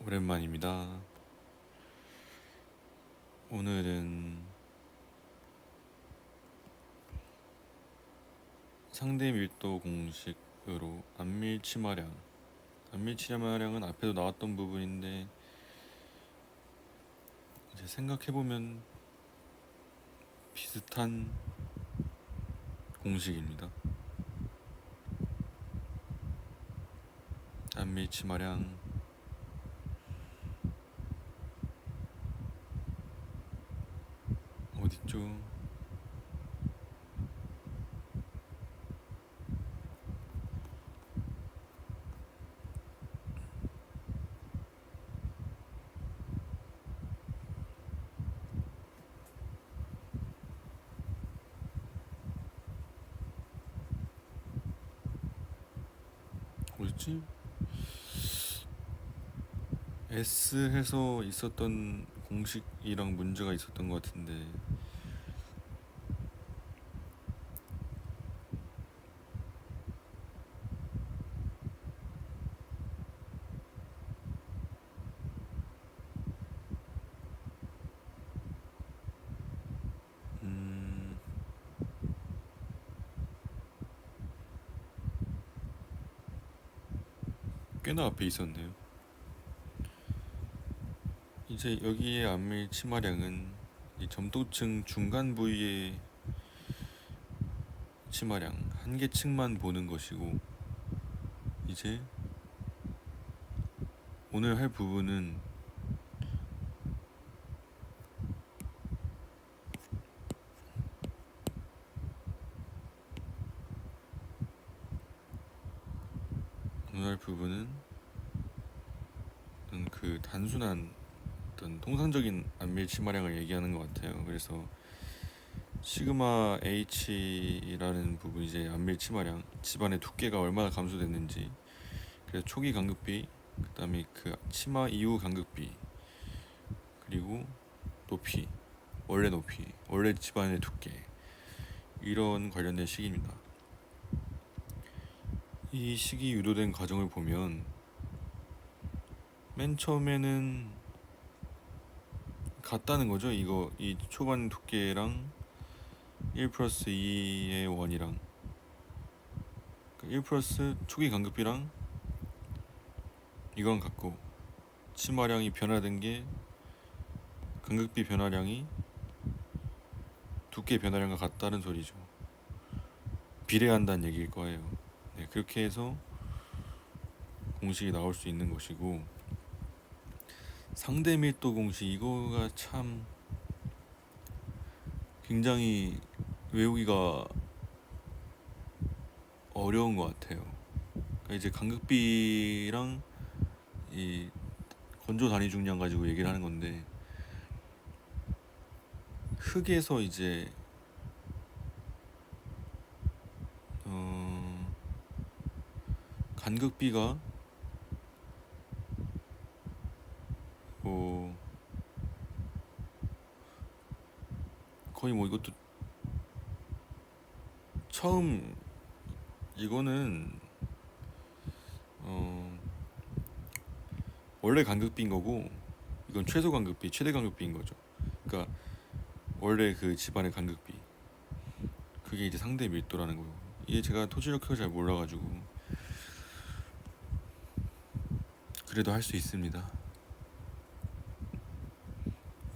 오랜만입니다. 오늘은 상대 밀도 공식으로 안밀치마량은 앞에도 나왔던 부분인데 이제 생각해보면 비슷한 공식입니다. 안밀치마량 어딨죠? 어딨지? S 해서 있었던 공식이랑 문제가 있었던 것 같은데 음, 꽤나 앞에 있었네요. 이제 여기에 안밀치마량은 이 점도층 중간 부위의 치마량 한 개 층만 보는 것이고, 이제 오늘 할 부분은 오늘 할 부분은 그 단순한 어떤 통상적인 안밀 치마량을 얘기하는 것 같아요. 그래서 시그마 H라는 부분, 이제 안밀 치마량 집안의 두께가 얼마나 감소됐는지, 그래서 초기 간극비, 그다음에 그 치마 이후 간극비, 그리고 높이, 원래 집안의 두께, 이런 관련된 식입니다. 이 식이 유도된 과정을 보면 맨 처음에는 같다는 거죠. 이 초반 두께랑 1 플러스 2의 원이랑 1 플러스 초기 간극비랑 이거랑 같고, 치마량이 변화된 게 간극비 변화량이 두께 변화량과 같다는 소리죠. 비례한다는 얘기일 거예요. 네, 그렇게 해서 공식이 나올 수 있는 것이고, 상대 밀도 공식, 이거가 참 굉장히 외우기가 어려운 것 같아요. 그러니까 이제 간극비랑 이 건조 단위 중량 가지고 얘기를 하는 건데, 흙에서 이제 간극비가 뭐 거의 뭐 이것도 처음, 이거는 어 원래 간극비인 거고, 이건 최소 간극비, 최대 간극비인 거죠. 그러니까 원래 그 집안의 간극비, 그게 이제 상대 밀도라는 거고, 이게 제가 토지력학을 잘 몰라가지고 그래도 할 수 있습니다.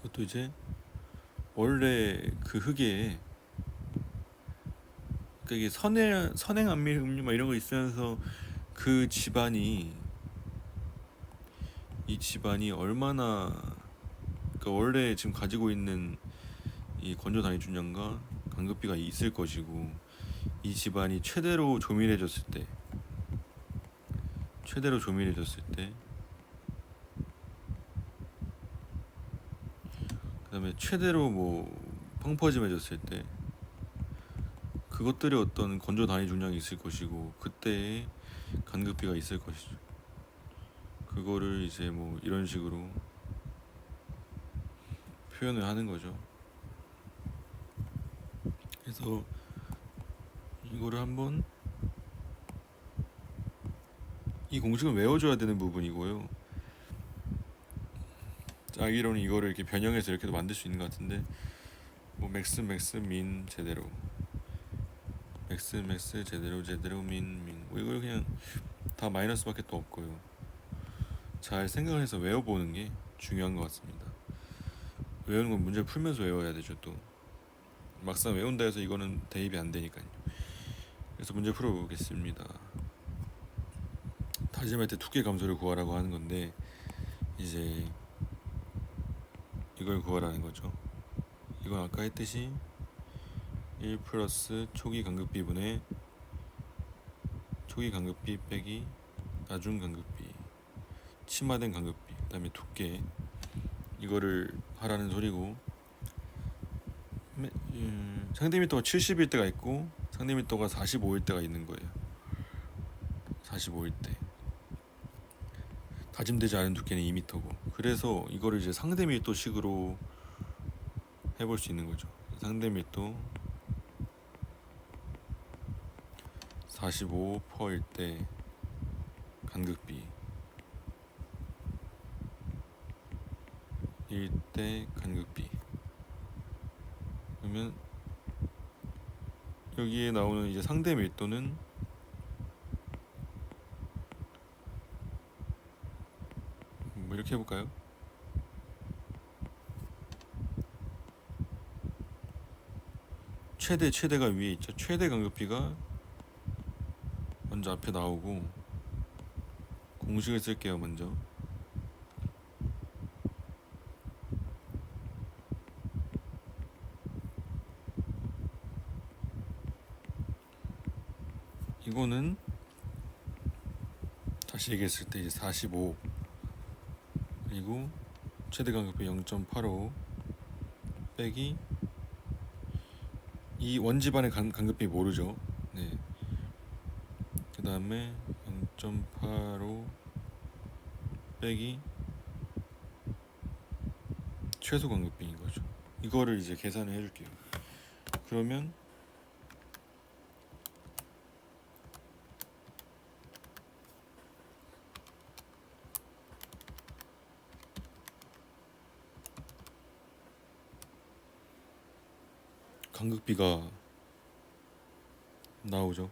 그것도 이제 원래 그 흙에, 그러니까 이게 선행 안밀 음료 막 이런 거 있으면서 그 집안이, 이 집안이 얼마나, 그러니까 원래 지금 가지고 있는 이 건조 단위 중량과 간극비가 있을 것이고, 이 집안이 최대로 조밀해졌을 때, 그다음에 최대로 뭐 펑퍼짐해졌을 때, 그것들의 어떤 건조 단위 중량이 있을 것이고, 그때의 간극비가 있을 것이죠. 그거를 이제 뭐 이런 식으로 표현을 하는 거죠. 그래서 이거를 한번, 이 공식은 외워줘야 되는 부분이고요. 알기로는 이거를 이렇게 변형해서 이렇게도 만들 수 있는 것 같은데, 뭐 맥스 민 제대로, 맥스 제대로 민 뭐 이걸 그냥 다 마이너스밖에 또 없고요. 잘 생각해서 외워보는 게 중요한 것 같습니다. 외우는 건 문제를 풀면서 외워야 되죠. 또 막상 외운다 해서 이거는 대입이 안 되니까요. 그래서 문제 풀어보겠습니다. 다짐할 때 두께 감소를 구하라고 하는 건데, 이제 이걸 구하라는 거죠. 이건 아까 했듯이 1 플러스 초기 간극비분의 초기 간극비 빼기 나중 간극비, 치마된 간극비, 그 다음에 두께, 이거를 하라는 소리고, 상대미터가 70일 때가 있고 상대미터가 45일 때가 있는 거예요. 45일 때 다짐되지 않은 두께는 2m고, 그래서 이거를 이제 상대밀도식으로 해볼 수 있는 거죠. 상대밀도 45%일 때 간극비 1대 간극비, 그러면 여기에 나오는 이제 상대 밀도는 뭐 이렇게 해볼까요? 최대가 위에 있죠. 최대 간극비가 먼저 앞에 나오고, 공식을 쓸게요. 먼저 이거는 다시 얘기했을 때 이제 45, 그리고 최대 간극비 0.85 빼기 이 원지반의 간극비 모르죠. 네. 그 다음에 0.85 빼기 최소 간극비인 거죠. 이거를 이제 계산을 해줄게요. 그러면 간극비가 나오죠.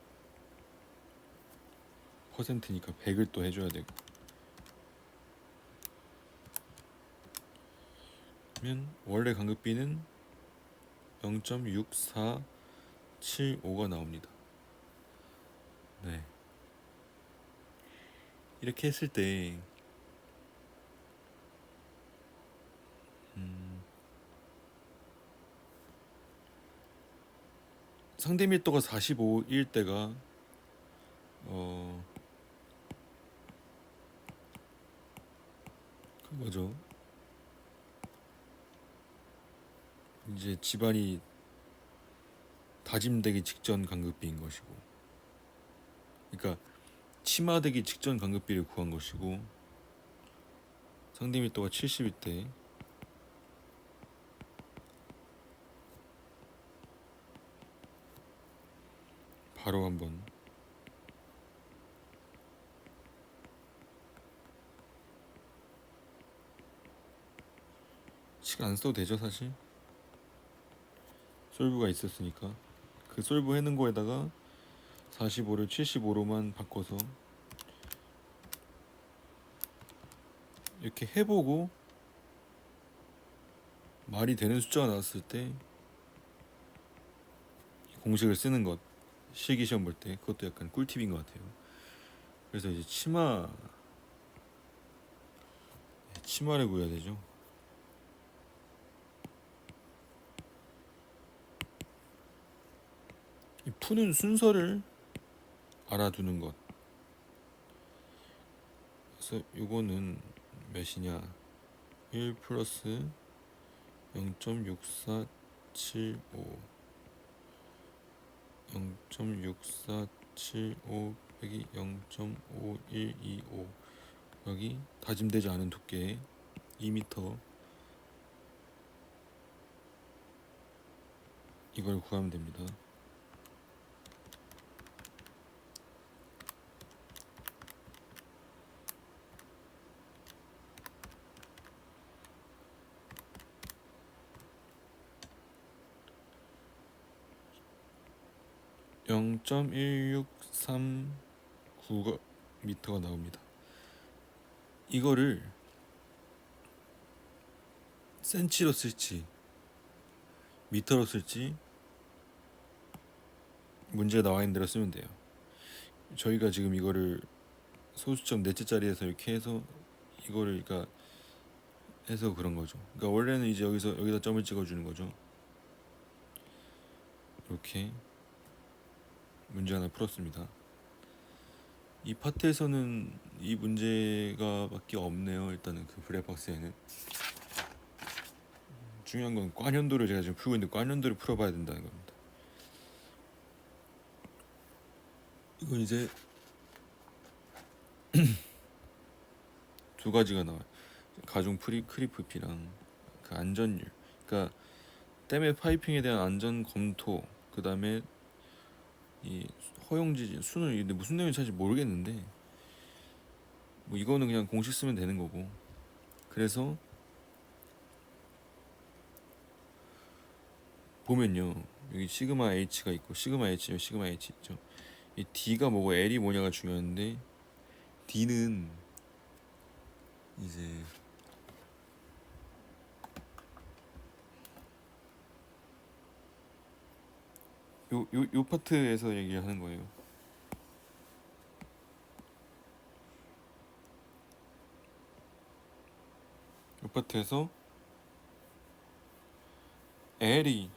퍼센트니까 100을 또 해줘야 되고, 그러면 원래 간극비는 0.6475가 나옵니다. 네. 이렇게 했을 때 상대 밀도가 45일 때가 그거죠. 이제 집안이 다짐되기 직전 간극비인 것이고, 그러니까 치마되기 직전 간극비를 구한 것이고, 상대 밀도가 70일 때 바로 한번 시간 안 써도 되죠. 사실 솔브가 있었으니까 그 솔브 해놓은 거에다가 45를 75로만 바꿔서 이렇게 해보고 말이 되는 숫자가 나왔을 때 공식을 쓰는 것, 실기시험 볼 때 그것도 약간 꿀팁인 것 같아요. 그래서 이제 치마를 구해야 되죠. 이 푸는 순서를 알아두는 것. 그래서 요거는 몇이냐, 1 플러스 0.6475 0.6475 빼기 0.5125, 여기 다짐되지 않은 두께 2m, 이걸 구하면 됩니다. 0.1639m가 나옵니다. 이거를 센치로 쓸지 미터로 쓸지 문제에 나와 있는 대로 쓰면 돼요. 저희가 지금 이거를 소수점 넷째 자리에서 이렇게 해서 이거를 그러니까 해서 그런 거죠. 그러니까 원래는 이제 여기다 점을 찍어주는 거죠. 이렇게 문제 하나 풀었습니다. 이 파트에서는 이 문제가 밖에 없네요. 일단은 그 브레박스에는 중요한 건 꽈년도를 제가 지금 풀고 있는데 꽈년도를 풀어봐야 된다는 겁니다. 이건 이제 두 가지가 나와요. 가중 크리프비랑 그 안전율, 그러니까 댐의 파이핑에 대한 안전 검토, 그 다음에 이 허용지진 수는 근데 무슨 내용인지 사실 모르겠는데 뭐 이거는 그냥 공식 쓰면 되는 거고. 그래서 보면요 여기 시그마 H가 있고 시그마 H 있죠. 이 D가 뭐고 L이 뭐냐가 중요한데 D는 이제 요 파트에서 얘기하는 거예요. 요 파트에서 L이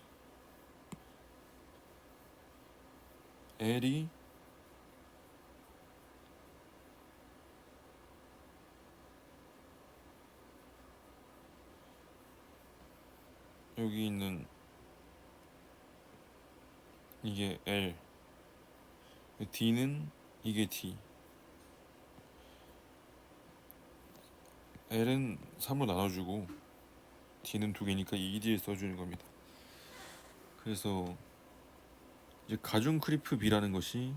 여기 있는 이게 L, D는 이게 D. L은 3으로 나눠주고 D는 2개니까 2D를 써주는 겁니다. 그래서 이제 가중 크리프 B라는 것이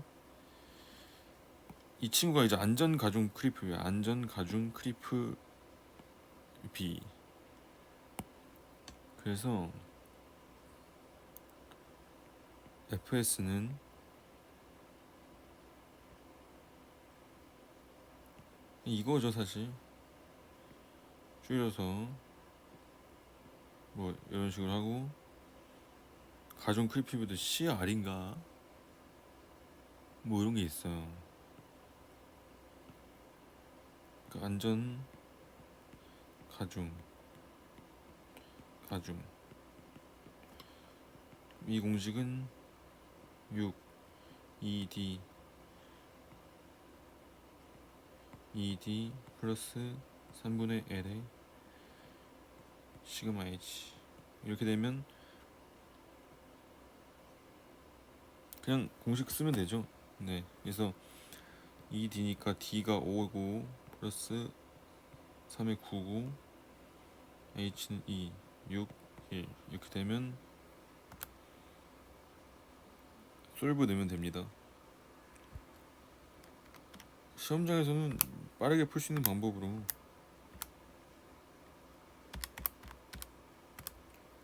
이 친구가 이제 안전 가중 크리프야. 안전 가중 크리프 B. 그래서 FS는 이거죠 사실. 줄여서 뭐 이런 식으로 하고 가중 크리프비도 CR인가 뭐 이런 게 있어요. 그 안전 가중 이 공식은 6 2D 플러스 3분의 L의 시그마 H. 이렇게 되면 그냥 공식 쓰면 되죠. 네, 그래서 2D니까 D가 5고 플러스 3의 9고 H는 2, 6, 1 이렇게 되면 솔브 넣으면 됩니다. 시험장에서는 빠르게 풀 수 있는 방법으로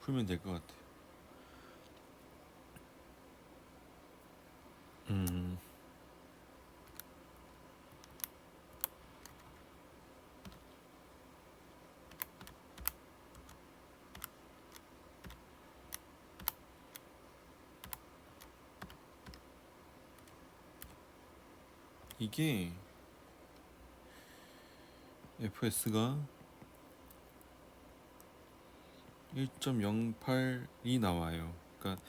풀면 될 것 같아요. 이게 FS가 1.08이 나와요. 그러니까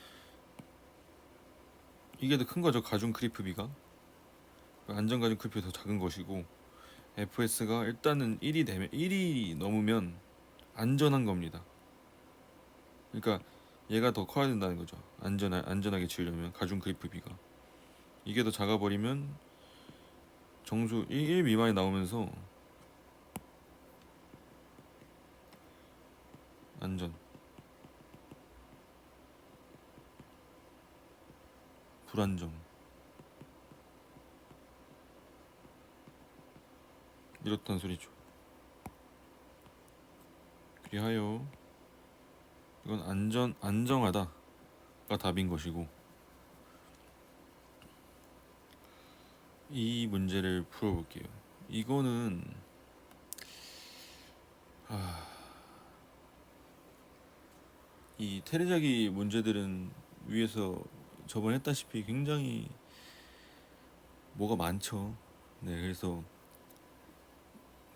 이게 더 큰 거죠. 가중 크리프비가 안전 가중 크리프비가 더 작은 것이고 FS가 일단은 1이 넘으면 안전한 겁니다. 그러니까 얘가 더 커야 된다는 거죠. 안전하게 지으려면 가중 크리프비가 이게 더 작아버리면 정수 1 미만이 나오면서 안전 불안정 이렇단 소리죠. 그리하여 이건 안정하다가 답인 것이고 이 문제를 풀어볼게요. 이거는 이 테레자기 문제들은 위에서 저번에 했다시피 굉장히 뭐가 많죠. 네, 그래서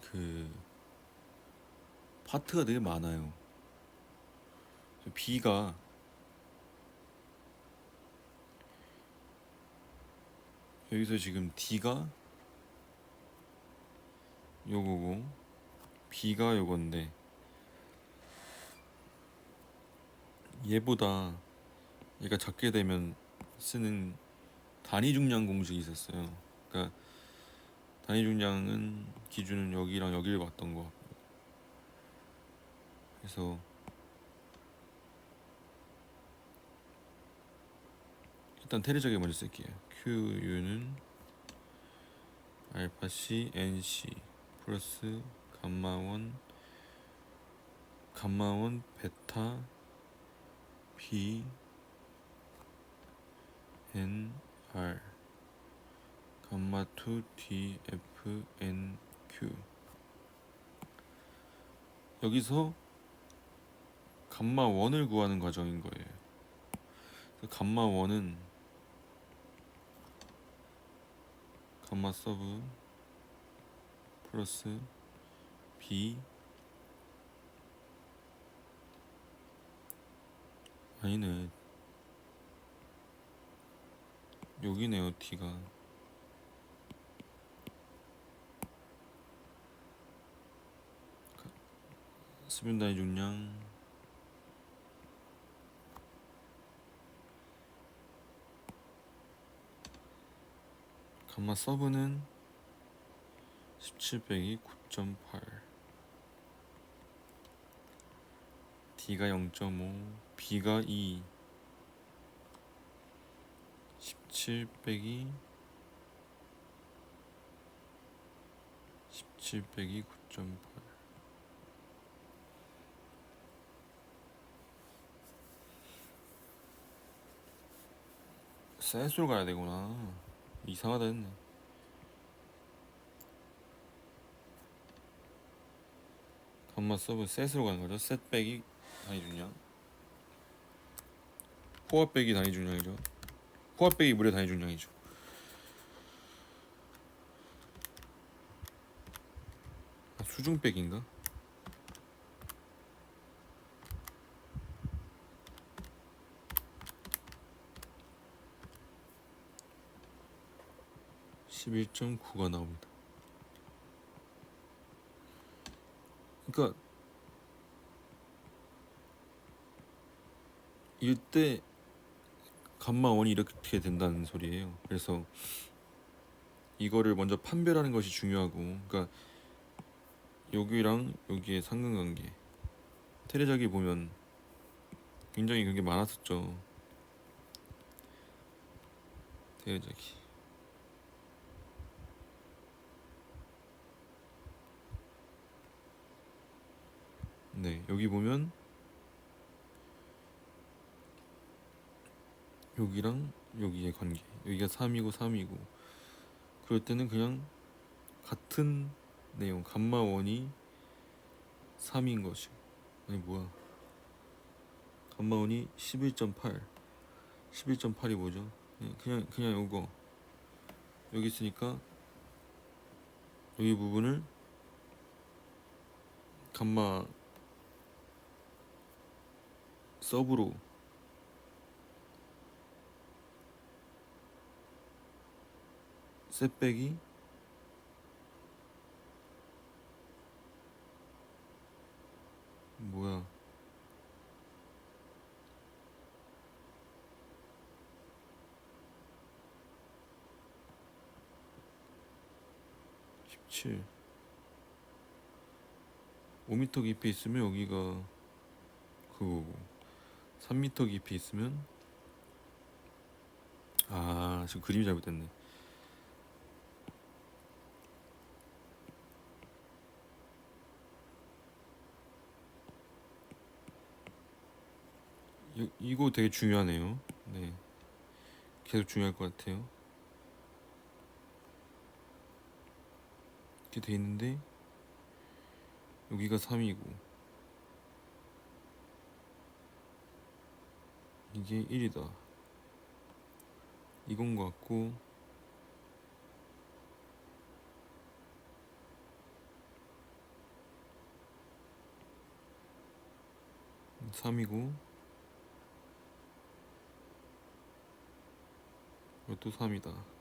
그 파트가 되게 많아요. B가 여기서 지금 D가 요거고 B가 요건데 얘보다 얘가 작게 되면 쓰는 단위 중량 공식이 있었어요. 그러니까 단위 중량은 기준은 여기랑 여기를 봤던 거. 그래서 일단 테레저기 먼저 쓸게요. QU는 알파 C NC 플러스 감마1 베타 B NR 감마2 DF NQ. 여기서 감마1을 구하는 과정인 거예요. 감마1은 감마 서브 플러스 B 아니네, 여기네요. T가 수분 단위 중량 감마 서브는 17 빼기 9.8 D가 0.5 B가 2 17 빼기 9.8 셋으로 가야 되구나. 이상하다 했네. 감마 서브 셋으로 가는 거죠. 셋 빼기 단위 중량, 포화 빼기 단위 중량이죠. 포화 빼기 물의 단위 중량이죠. 수중 빼기인가? (11.9가) 나옵니다. 그러니까 이때 감마1이 이렇게 된다는 소리예요. 그래서 이거를 먼저 판별하는 것이 중요하고, 그러니까 여기랑 여기의 상관관계, 테레작이 보면 굉장히 그게 많았었죠. 테레작이. 네, 여기 보면 여기랑 여기의 관계, 여기가 3이고 3이고, 그럴 때는 그냥 같은 내용, 감마1이 3인 것이, 아니 뭐야, 감마1이 11.8이 뭐죠? 그냥 요거 여기 있으니까 여기 부분을 감마 서브로 셋 빼기 뭐야, 17 5m 깊이 있으면 여기가 그거고, 3m 깊이 있으면, 아 지금 그림이 잘못됐네. 이거 되게 중요하네요. 네, 계속 중요할 것 같아요. 이렇게 돼 있는데 여기가 3이고 이게 1이다 이건 것 같고 3이고 이것도 3이다.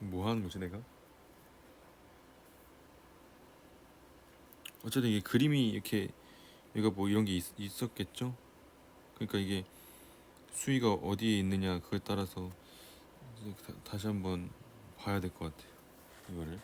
뭐 하는 거지 내가? 어쨌든 이게 그림이 이렇게 얘가 뭐 이런 게 있었겠죠? 그러니까 이게 수위가 어디에 있느냐 그에 따라서 이제 다시 한번 봐야 될 것 같아요. 이거를.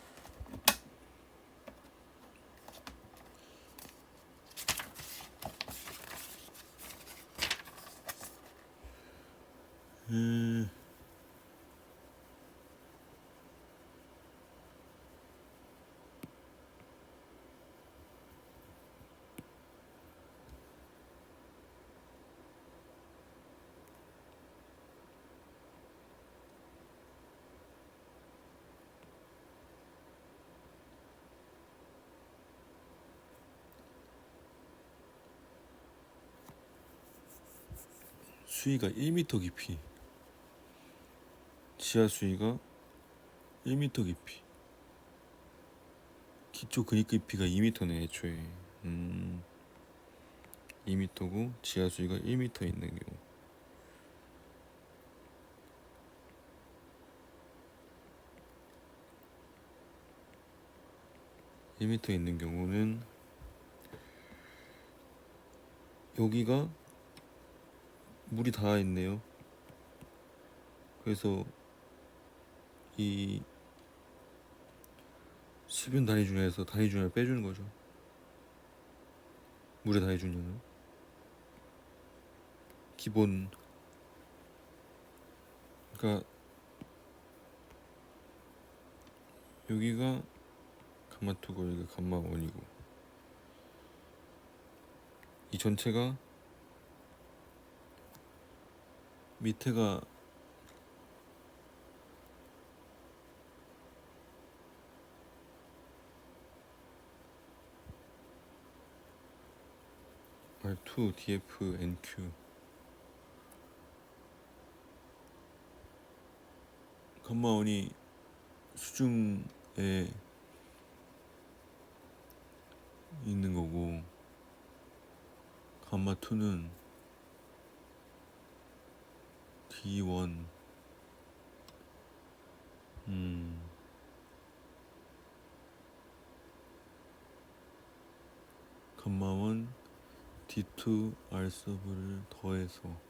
수위가 1m 깊이, 지하 수위가 1m 깊이, 기초 근입 깊이가 2m네 애초에. 2m고 지하 수위가 1m 있는 경우. 있는 경우는 여기가 물이 닿아 있네요. 그래서 이 수변 단위준에서 단위준을 빼주는 거죠. 물의 단위준은 기본. 그러니까 여기가 감마 2고 여기가 감마 1이고 이 전체가 밑에가 R2, DF, NQ 감마 1이 수중에 있는 거고 감마 2는 D1 감마 1 D2 R 서브를 더해서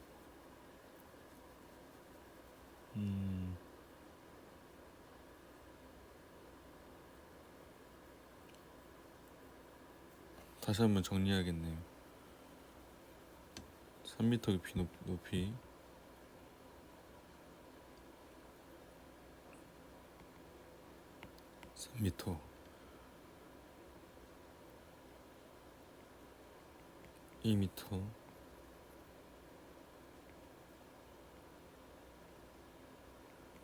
다시 한번 정리해야겠네요. 3m 깊이 높이 3m 2m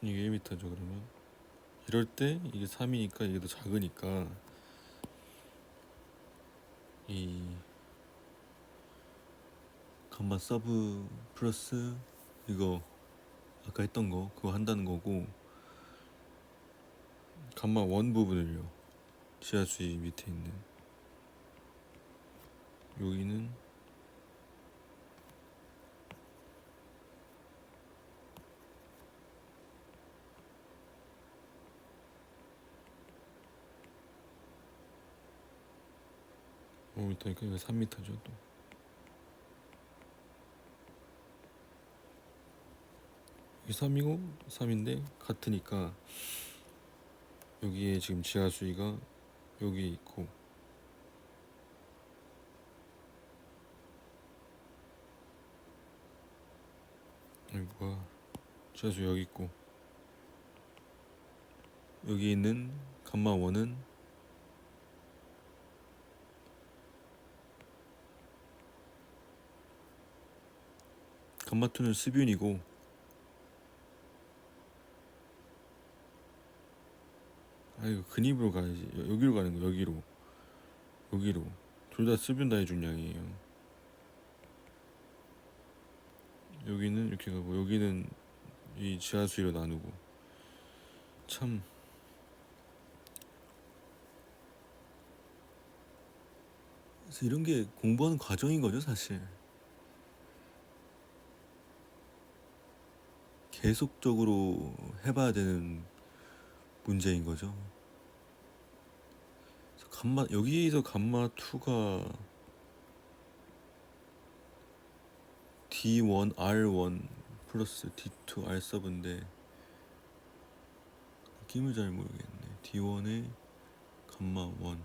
이게 1m죠. 그러면 이럴 때 이게 3이니까 이게 더 작으니까 이 감마 서브 플러스 이거 아까 했던 거 그거 한다는 거고 감마 1 부분을요. 지하수위 밑에 있는 여기는 이니까 이거 3m죠 또. 이게 3이고 3인데 같으니까 여기에 지금 지하 수위가 여기에 있고 여기 뭐야 지하 수위 여기 있고 여기 있는 감마 1은 감마 2는 수변이고 이거 근입으로 가야지. 여기로 가는 거. 여기로 둘 다 수변다의 중량이에요. 여기는 이렇게 가고 여기는 이 지하수위로 나누고. 참 그래서 이런 게 공부하는 과정인 거죠, 사실. 계속적으로 해봐야 되는 문제인 거죠. 여기서 감마 2가 D1 R1 플러스 D2 R 서브인데 느낌을 잘 모르겠네. D1에 감마 1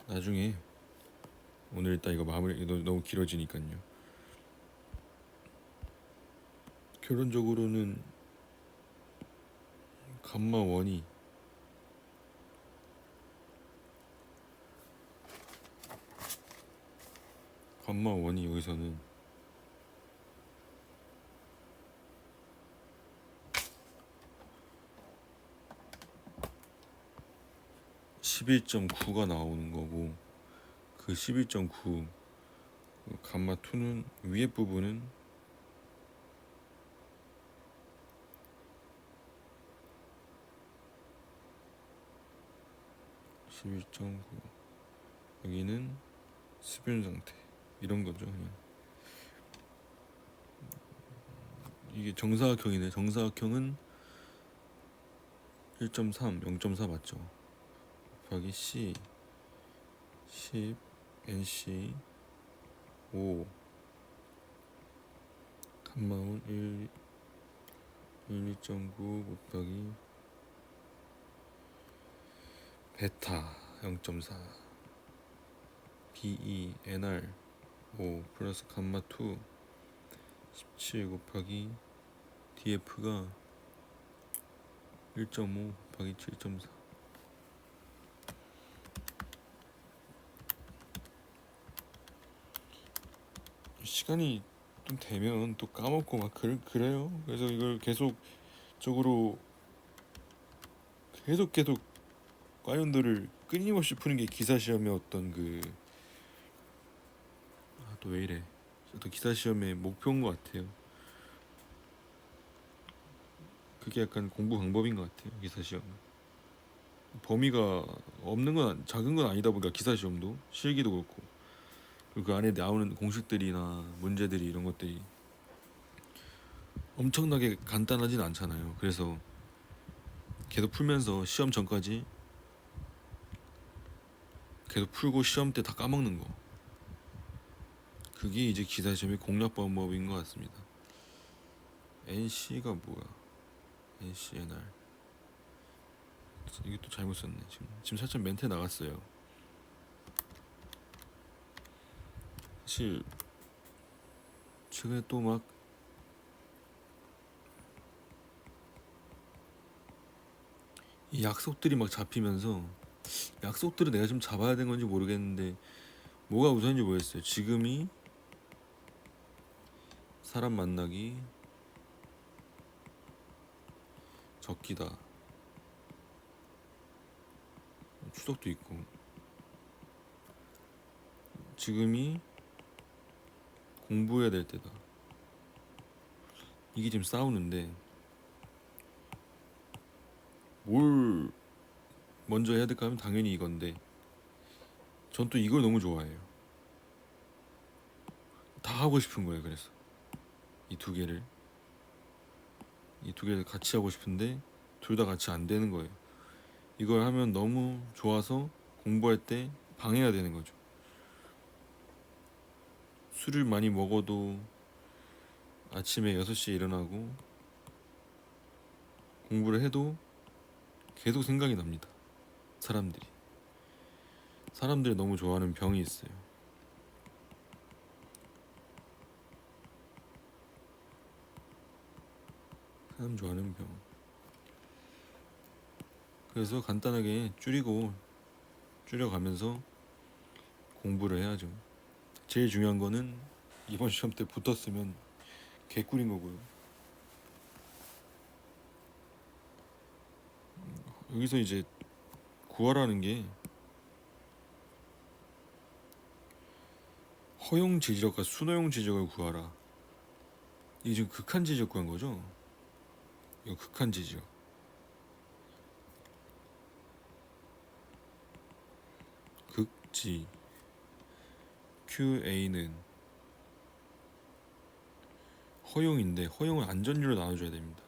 나중에 오늘 일단 이거 마무리 너무 길어지니까요. 결론적으로는 감마 1이 여기서는 11.9가 나오는 거고, 그 11.9 감마 2는 위에 부분은 11.9 여기는 수변 상태 이런 거죠. 그냥 이게 정사각형이네. 정사각형은 1.3 0.4 맞죠? 곱하기 C 10 NC 5 감마운 2.9 곱하기 베타 0.4 BE NR 5 플러스 감마 2 17 곱하기 DF가 1.5 곱하기 7.4. 시간이 좀 되면 또 까먹고 막 그래요. 그래서 이걸 계속 과연도를 끊임없이 푸는 게 기사 시험의 어떤 또 왜 이래? 또 기사 시험의 목표인 것 같아요. 그게 약간 공부 방법인 것 같아요. 기사 시험은 범위가 작은 건 아니다 보니까 기사 시험도 실기도 그렇고, 그리고 그 안에 나오는 공식들이나 문제들이 이런 것들이 엄청나게 간단하진 않잖아요. 그래서 계속 풀면서 시험 전까지 계속 풀고 시험 때 다 까먹는 거, 그게 이제 기사 시험의 공략 방법인 것 같습니다. NC가 뭐야? NCNR 이게 또 잘못 썼네. 지금 살짝 멘트 나갔어요. 사실 최근에 또 막 이 약속들이 막 잡히면서, 약속들을 내가 좀 잡아야 되는 건지 모르겠는데 뭐가 우선인지 모르겠어요. 지금이 사람 만나기 적기다. 추석도 있고, 지금이 공부해야 될 때다. 이게 지금 싸우는데 뭘 먼저 해야 될까 하면 당연히 이건데, 전 또 이걸 너무 좋아해요. 다 하고 싶은 거예요. 그래서 이 두 개를 같이 하고 싶은데 둘 다 같이 안 되는 거예요. 이걸 하면 너무 좋아서 공부할 때 방해가 되는 거죠. 술을 많이 먹어도 아침에 6시에 일어나고 공부를 해도 계속 생각이 납니다. 사람들이 너무 좋아하는 병이 있어요. 사람 좋아하는 병. 그래서 간단하게 줄여가면서 공부를 해야죠. 제일 중요한 거는 이번 시험 때 붙었으면 개꿀인 거고요. 여기서 이제 구하라는 게 허용 지지력과 순허용 지지력을 구하라. 이게 지금 극한 지지력 구한 거죠? 이거 극한 지지력. 극지 QA는 허용인데 허용은 안전율로 나눠줘야 됩니다.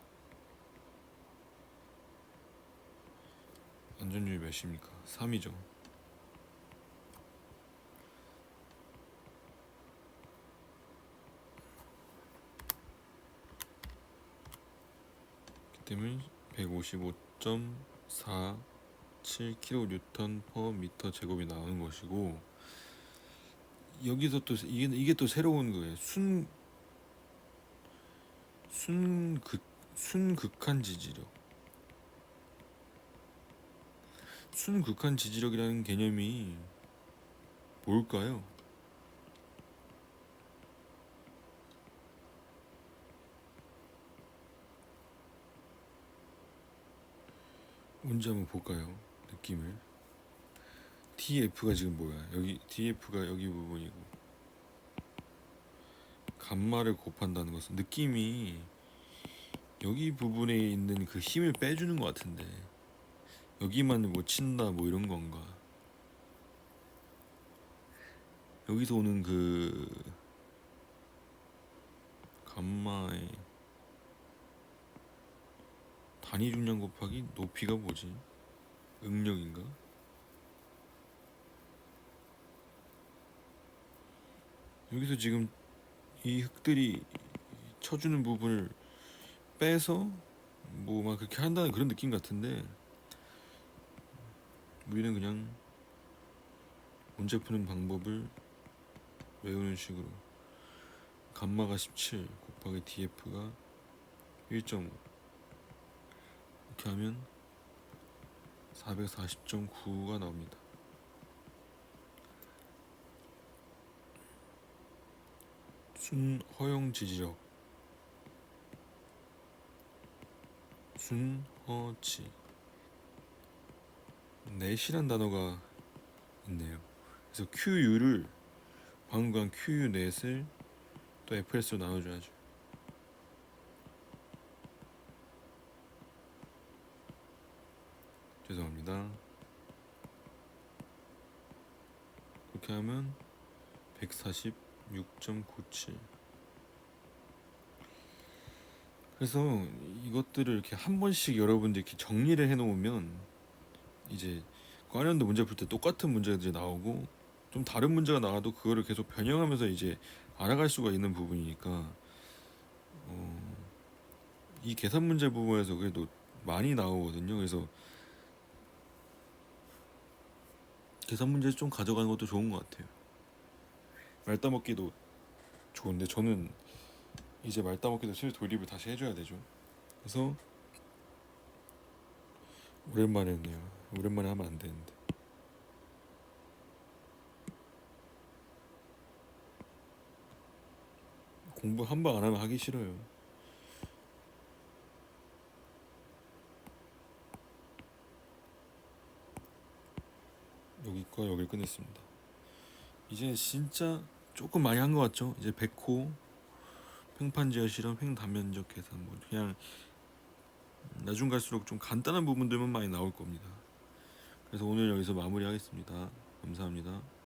안전율이 몇입니까? 3이죠. 때문에 155.47kN/m 제곱이 나오는 것이고, 여기서 또 이게 또 새로운 거예요. 순극한 지지력. 순극한 지지력이라는 개념이 뭘까요? 뭔지 한번 볼까요? 느낌을. DF가 지금 뭐야? 여기 DF가 여기 부분이고, 감마를 곱한다는 것은 느낌이 여기 부분에 있는 그 힘을 빼주는 것 같은데, 여기만 뭐 친다 뭐 이런 건가? 여기서 오는 그 감마의 단위 중량 곱하기 높이가 뭐지? 응력인가? 여기서 지금 이 흙들이 쳐주는 부분을 빼서 뭐 막 그렇게 한다는 그런 느낌 같은데, 우리는 그냥 문제 푸는 방법을 외우는 식으로 감마가 17 곱하기 DF가 1.5 이렇게 하면 440.9가 나옵니다. 순허용 지지력, 순허지, 넷이란 단어가 있네요. 그래서 QU를 방금 한 QU 넷을 또 FS로 나눠줘야죠. 죄송합니다. 그렇게 하면 146.97. 그래서 이것들을 이렇게 한 번씩 여러분들 이렇게 정리를 해놓으면 이제 과연도 문제 풀 때 똑같은 문제들이 나오고 좀 다른 문제가 나와도 그거를 계속 변형하면서 이제 알아갈 수가 있는 부분이니까, 이 계산 문제 부분에서 그래도 많이 나오거든요. 그래서 계산 문제 좀 가져가는 것도 좋은 것 같아요. 말 따먹기도 좋은데 저는 이제 말 따먹기도 슬슬 돌입을 다시 해줘야 되죠. 그래서 오랜만에 했네요. 오랜만에 하면 안 되는데. 공부 한 번 안 하면 하기 싫어요. 여기과 여기를 끝냈습니다. 이제 진짜 조금 많이 한 것 같죠? 이제 백호, 팽판지어 실험, 횡단면적 계산, 뭐 그냥 나중 갈수록 좀 간단한 부분들만 많이 나올 겁니다. 그래서 오늘 여기서 마무리하겠습니다. 감사합니다.